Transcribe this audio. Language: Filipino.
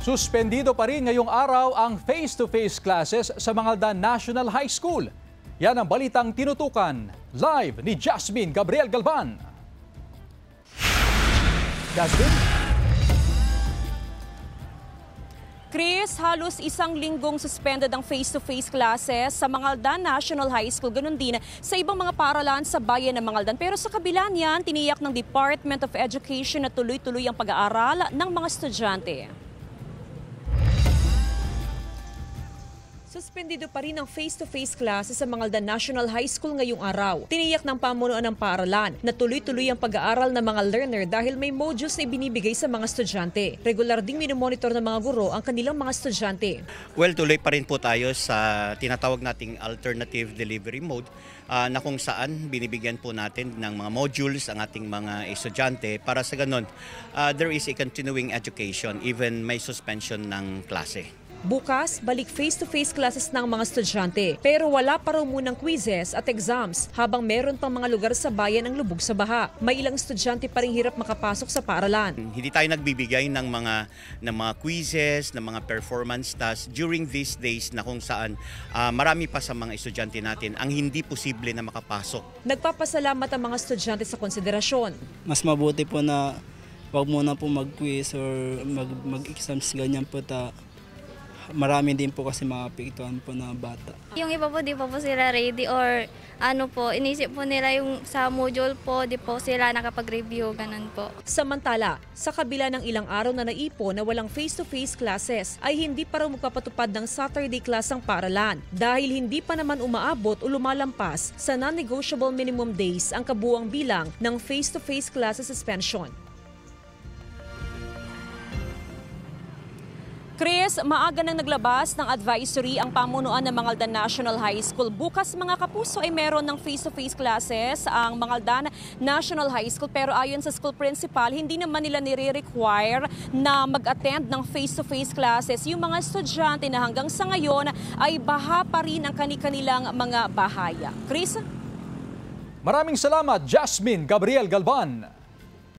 Suspendido pa rin ngayong araw ang face-to-face classes sa Mangaldan National High School. Yan ang balitang tinutukan. Live ni Jasmine Gabriel Galvan. Jasmine? Chris, halos isang linggong suspended ang face-to-face classes sa Mangaldan National High School, ganun din sa ibang mga paaralan sa bayan ng Mangaldan. Pero sa kabila niyan, tiniyak ng Department of Education na tuloy-tuloy ang pag-aaral ng mga estudyante. Suspendido pa rin ang face-to-face classes sa Mangaldan National High School ngayong araw. Tiniyak ng pamunuan ng paaralan na tuloy-tuloy ang pag-aaral ng mga learner dahil may modules na ibinibigay sa mga estudyante. Regular ding minomonitor ng mga guro ang kanilang mga estudyante. Well, tuloy pa rin po tayo sa tinatawag nating alternative delivery mode na kung saan binibigyan po natin ng mga modules ang ating mga estudyante para sa ganun, there is a continuing education, even may suspension ng klase. Bukas, balik face-to-face classes ng mga estudyante. Pero wala pa raw munang quizzes at exams habang meron pang mga lugar sa bayan ang lubog sa baha. May ilang estudyante pa rin hirap makapasok sa paaralan. Hindi tayo nagbibigay ng mga quizzes, ng mga performance tasks during these days na kung saan marami pa sa mga estudyante natin ang hindi posible na makapasok. Nagpapasalamat ang mga estudyante sa konsiderasyon. Mas mabuti po na wag muna po mag-quiz or mag-exams ganyan po marami din po kasi maapektuhan po na bata. Yung iba po, di pa po sila ready or ano po, inisip po nila yung sa module po, di po sila nakapag-review, ganun po. Samantala, sa kabila ng ilang araw na naipo na walang face-to-face classes, ay hindi pa raw magpapatupad ng Saturday class ang paaralan dahil hindi pa naman umaabot o lumalampas sa non-negotiable minimum days ang kabuuang bilang ng face-to-face classes suspension. Chris, maaga nang naglabas ng advisory ang pamunuan ng Mangaldan National High School. Bukas mga kapuso ay meron ng face-to-face classes ang Mangaldan National High School. Pero ayon sa school principal, hindi naman nila nire-require na mag-attend ng face-to-face classes yung mga estudyante na hanggang sa ngayon ay baha pa rin ang kanilang mga bahaya. Chris? Maraming salamat, Jasmine Gabriel Galvan.